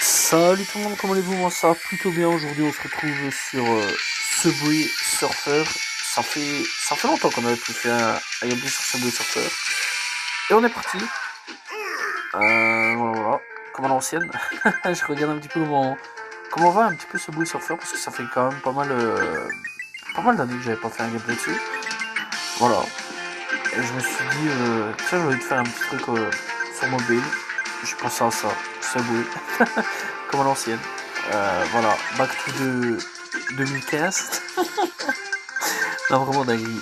Salut tout le monde, comment allez-vous? Moi ça va plutôt bien. Aujourd'hui on se retrouve sur Subway Surfer. Ça fait longtemps qu'on avait pu faire un gameplay sur Subway Surfer. Et on est parti. Voilà. Comme à l'ancienne. Je regarde un petit peu comment va un petit peu Subway Surfer parce que ça fait quand même pas mal d'années que j'avais pas fait un gameplay dessus. Voilà. Et je me suis dit, tiens, j'ai envie de faire un petit truc sur mobile. Je pense à ça, Subway, comme à l'ancienne. Voilà, back to the 2015. Non, vraiment dinguerie.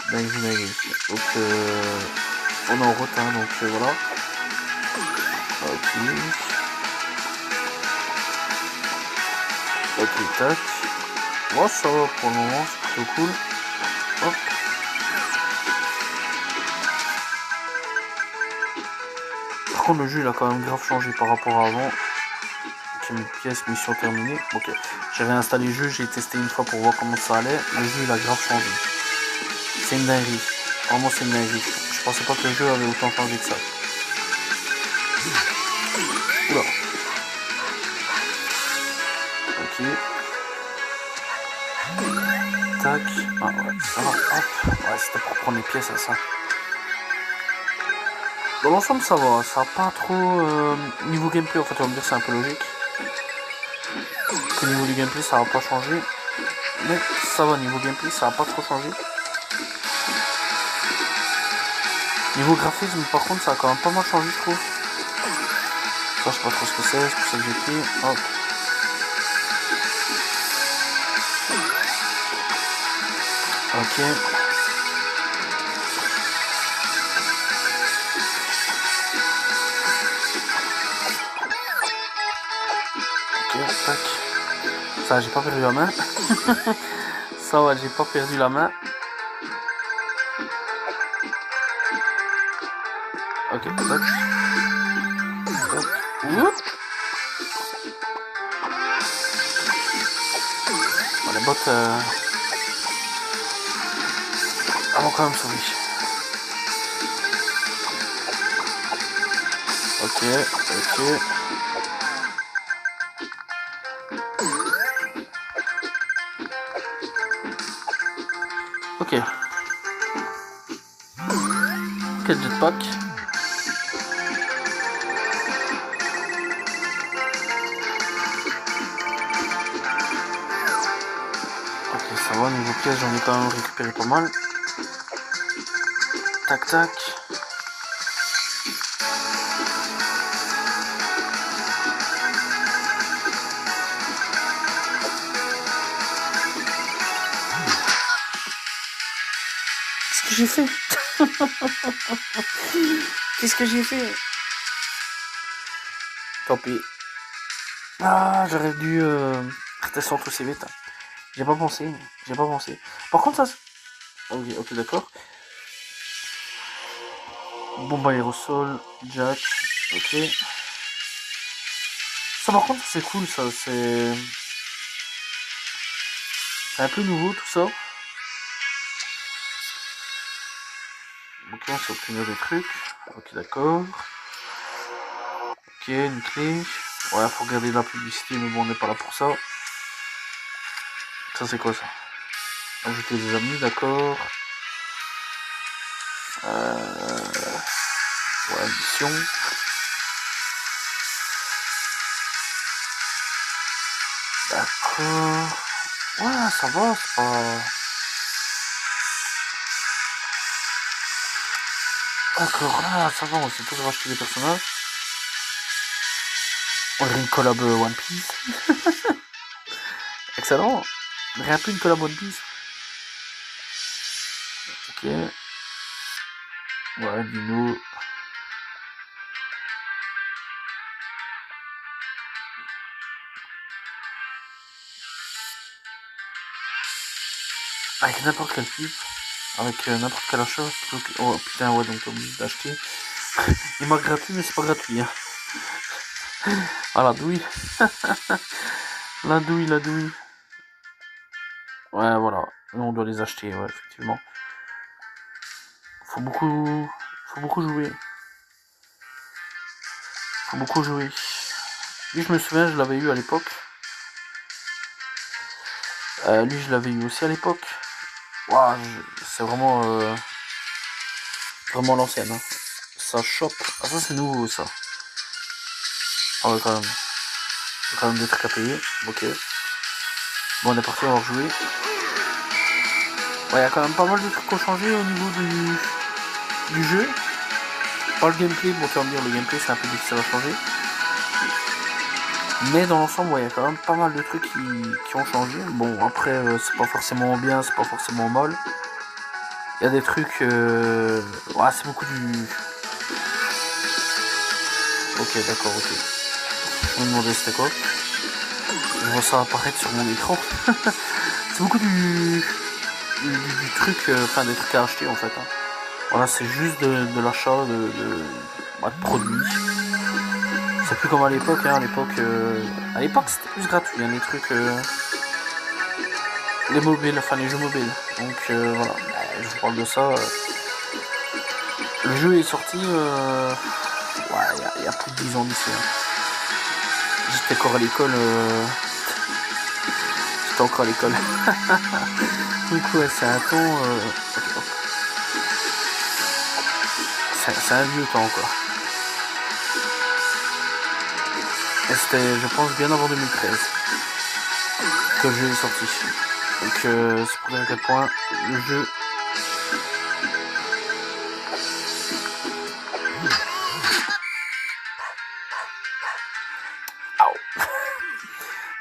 Donc, on est en route, hein, donc voilà. Ok. Ok, tac. Moi, ça va pour le moment, c'est plutôt cool. Hop. Par contre, le jeu, il a quand même grave changé par rapport à avant. Ok, une pièce, mission terminée. Ok. J'avais installé le jeu, j'ai testé une fois pour voir comment ça allait. Le jeu, il a grave changé. C'est une dinguerie. Vraiment, c'est une dinguerie. Je pensais pas que le jeu avait autant changé que ça. Oula. Ok. Tac. Ah ouais, ça va. Hop. Ouais, c'était pour prendre les pièces à ça. Dans l'ensemble, ça va. Ça va pas trop. Niveau gameplay, en fait, on va me dire c'est un peu logique. Que niveau du gameplay, ça va pas changer. Mais ça va, niveau gameplay, ça va pas trop changer. Niveau graphisme, par contre, ça a quand même pas mal changé, je trouve. Ça, je sais pas trop ce que c'est pour ça que j'ai pris. Hop. Ok. Ok, tac. Ça, j'ai pas perdu la main. Ça, ouais, j'ai pas perdu la main. Ok, tac. Hop. Bon, les bottes vont quand même sauver. Ok, ok. Ok. Quel jetpack. Ok, ça va, niveau pièces, j'en ai quand même récupéré pas mal. Tac, tac. Qu'est-ce que j'ai fait? Qu'est-ce que j'ai fait? Tant pis. Ah, j'aurais dû redescendre aussi vite. J'ai pas pensé. Par contre, ça... Ok, d'accord. Bombe aérosol, jack. Ok. Ça, par contre, c'est cool, ça. C'est un peu nouveau, tout ça. Ok, on s'est obtenir des trucs. Ok, d'accord. Ok, une clé. Ouais, faut regarder la publicité, mais bon, on n'est pas là pour ça. Ça, c'est quoi ça? Ajouter des amis, d'accord. Ouais, mission. D'accord. Ouais, ça va, c'est pas... D'accord, là, ça va, on sait tous racheter des personnages. On dirait une collab One Piece. Excellent. On dirait un peu une collab One Piece. Ok. Ouais, Dino. Avec n'importe quel type. Avec n'importe quel achat. Oh putain, ouais, donc t'es obligé d'acheter. Il m'a gratuit, mais c'est pas gratuit. Hein. Ah, la douille. La douille. Ouais, voilà. Nous, on doit les acheter, ouais, effectivement. Faut beaucoup jouer. Faut beaucoup jouer. Lui, je me souviens, je l'avais eu à l'époque. Lui, je l'avais eu aussi à l'époque. Waouh, c'est vraiment l'ancienne. Hein. Ça chope. Ah, ça, c'est nouveau, ça. Ah ouais, quand même. Il y a quand même des trucs à payer. Ok. Bon, on est parti, on va rejouer. Ouais, il y a quand même pas mal de trucs qui ont changé au niveau du jeu. Pas le gameplay, bon, tu vas me dire, le gameplay, c'est un peu difficile à changer. Mais dans l'ensemble, ouais, il y a quand même pas mal de trucs qui ont changé. Bon, après, c'est pas forcément bien, c'est pas forcément mal. Il y a des trucs... Ouais, c'est beaucoup du... Ok, d'accord, ok. Je me demandais c'était quoi. Je vois ça apparaître sur mon écran. C'est beaucoup du truc... Enfin, des trucs à acheter, en fait. Hein. Voilà, c'est juste de l'achat de produits. C'est plus comme à l'époque, hein. À l'époque, c'était plus gratuit, hein, les trucs... les mobiles, enfin les jeux mobiles. Donc voilà, je vous parle de ça. Le jeu est sorti ouais, il y a plus de 10 ans d'ici. Hein. J'étais encore à l'école. J'étais encore à l'école. Donc ouais, c'est un temps. Okay, c'est un vieux temps encore. Et c'était, je pense, bien avant 2013 que le jeu est sorti. Donc c'est pour dire à quel point le jeu.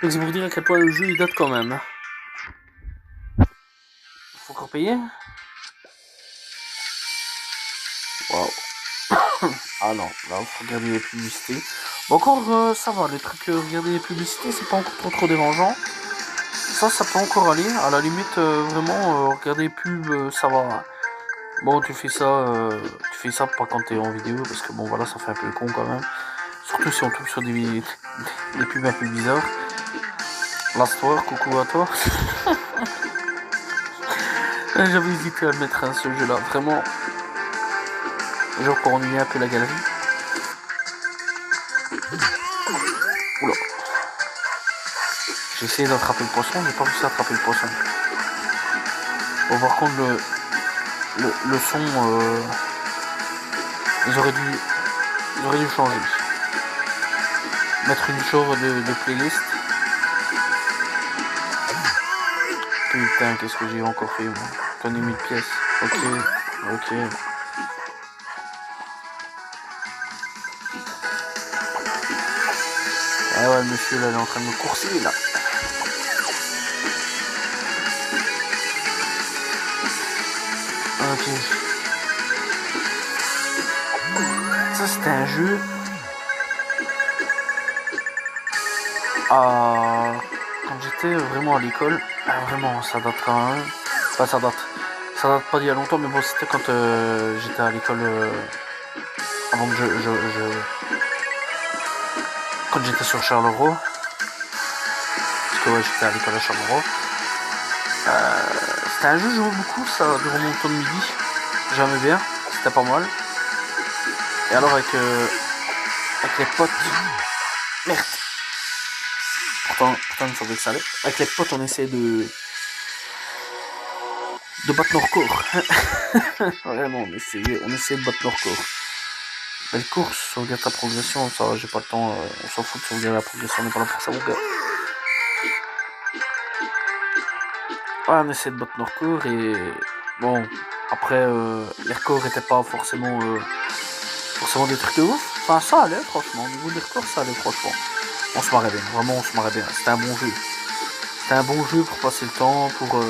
Donc c'est pour dire à quel point le jeu il date quand même. Faut encore payer. Waouh. Ah non, là faut regarder les publicités. Bon, encore ça va, les trucs regarder les publicités c'est pas encore trop dérangeant. Ça peut encore aller. À la limite vraiment regarder les pubs ça va. Bon tu fais ça pas quand t'es en vidéo parce que bon voilà ça fait un peu con quand même. Surtout si on tombe sur des pubs un peu bizarres. L'Astoire, coucou à toi. J'avais hésité à le mettre à ce jeu là, vraiment. Genre pour ennuyer un peu la galerie. Oula. J'ai essayé d'attraper le poisson, j'ai pas réussi à attraper le poisson. Bon par contre le son ils auraient dû changer. Mettre une genre de playlist. Putain qu'est-ce que j'ai encore fait moi. J'en ai mis de pièces. Ok. Ah ouais, monsieur, là, il est en train de me courser, là. Ok. Ça, c'était un jeu... Quand j'étais vraiment à l'école... vraiment, ça date quand même... Enfin, ça date pas d'il y a longtemps, mais bon, c'était quand j'étais à l'école... avant que quand j'étais sur Charleroi. Parce que ouais, j'étais à l'école à Charleroi. C'était un jeu que je jouais beaucoup, ça, durant mon temps de midi. J'aimais bien, c'était pas mal. Et alors avec les potes... Merde. Pourtant il me semblait que ça allait. Avec les potes, on essayait de battre nos records. Vraiment, on essayait de battre nos records. Belle course, sauvegarde ta progression, ça j'ai pas le temps, on s'en fout de sauvegarder la progression, on n'est pas là pour ça, mon gars. Ouais, on essayait de battre nos records et bon, après les records étaient pas forcément des trucs de ouf. Enfin, ça allait, franchement, au niveau des records, ça allait, franchement. On se marrait bien, vraiment, on se marrait bien. C'était un bon jeu. C'était un bon jeu pour passer le temps, pour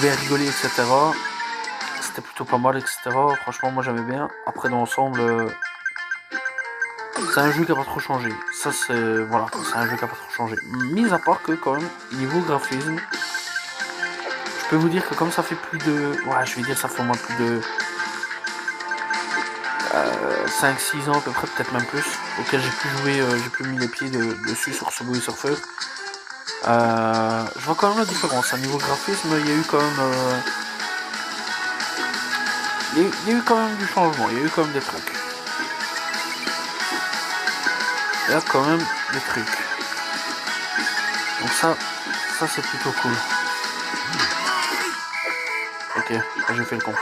bien rigoler, etc. C'était plutôt pas mal, etc. Franchement, moi j'aimais bien. Après, dans l'ensemble, c'est un jeu qui a pas trop changé. Ça, c'est. Voilà, c'est un jeu qui a pas trop changé. Mis à part que, quand même, niveau graphisme, je peux vous dire que comme ça fait plus de. Ouais, je vais dire, ça fait au moins plus de. 5-6 ans à peu près, peut-être même plus, auquel j'ai pu jouer, j'ai pu mis les pieds dessus sur Subway Surfer. Je vois quand même la différence. À niveau graphisme, il y a eu quand même. Il y a eu quand même du changement, il y a eu quand même des trucs. il y a quand même des trucs. Donc ça c'est plutôt cool. Ok, là j'ai fait le con.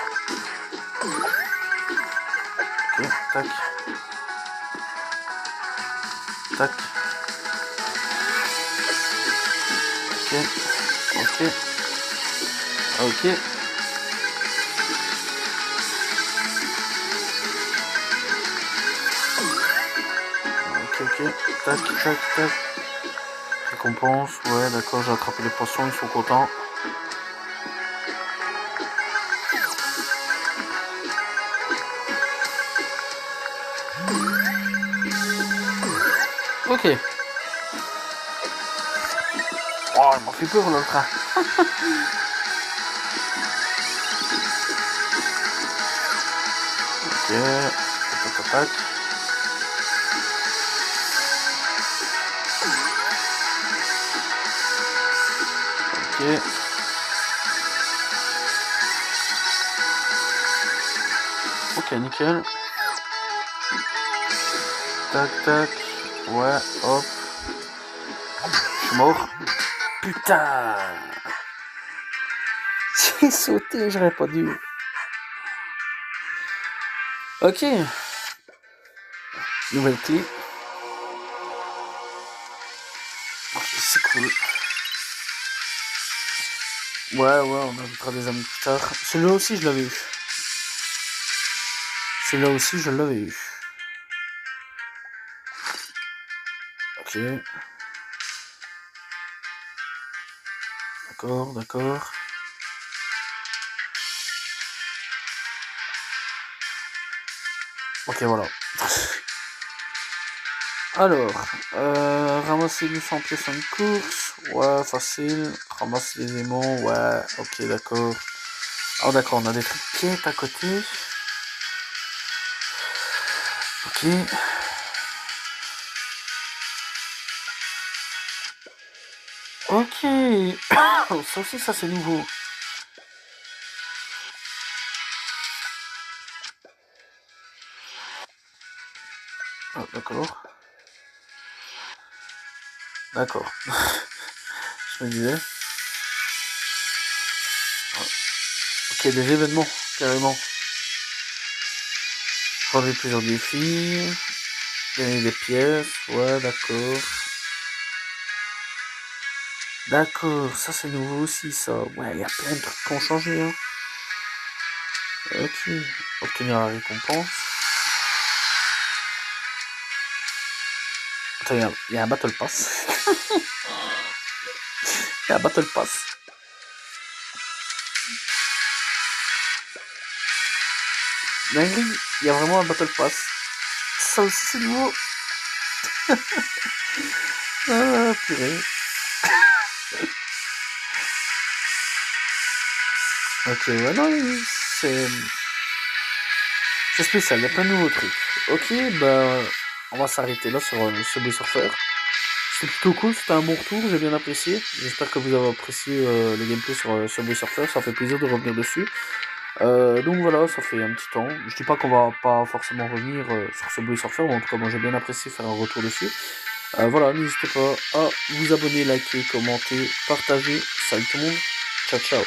Ok, tac. Tac. Ok. Ok. Ok. Ok. Tac, tac, tac. Récompense, ouais, d'accord, j'ai attrapé les poissons, ils sont contents. Ok. Oh, il m'a fait peur là, le train. Ok. Tac, tac, tac. Ok. Ok, nickel. Tac, tac. Ouais, hop. Je suis mort. Putain. J'ai sauté, j'aurais pas dû. Ok. Nouvelle clé. C'est cool. Ouais, on ajoutera des amis plus tard. Celui-là aussi, je l'avais eu. Celui-là aussi, je l'avais eu. Ok. D'accord, d'accord. Ok, voilà. Alors, ramasser du 100 pièces en une course. Ouais, facile. Ramasser des aimants. Ouais, ok, d'accord. Ah, d'accord, on a des trucs quêtes à côté. Ok. Ok. Ça aussi, ça c'est nouveau. Ah, d'accord. D'accord. Je me disais. Ok, des événements, carrément. Prendre plusieurs défis. Gagner des pièces. Ouais, d'accord. D'accord, ça c'est nouveau aussi, ça. Ouais, il y a plein de trucs qui ont changé, hein. Ok. Obtenir la récompense. Attends, il y a un Battle Pass. Il y a un Battle Pass. Dinguerie, il y a vraiment un Battle Pass. Ça aussi c'est nouveau. Ah, purée. Ok, ouais, non, c'est spécial, il y a plein de nouveaux trucs. Ok, bah, on va s'arrêter là sur Subway Surfer. C'était plutôt cool, c'était un bon retour, j'ai bien apprécié. J'espère que vous avez apprécié le gameplay sur Subway Surfer, ça fait plaisir de revenir dessus. Donc voilà, ça fait un petit temps. Je dis pas qu'on va pas forcément revenir sur Subway Surfer, mais en tout cas, moi j'ai bien apprécié faire un retour dessus. Voilà, n'hésitez pas à vous abonner, liker, commenter, partager. Salut tout le monde, ciao ciao.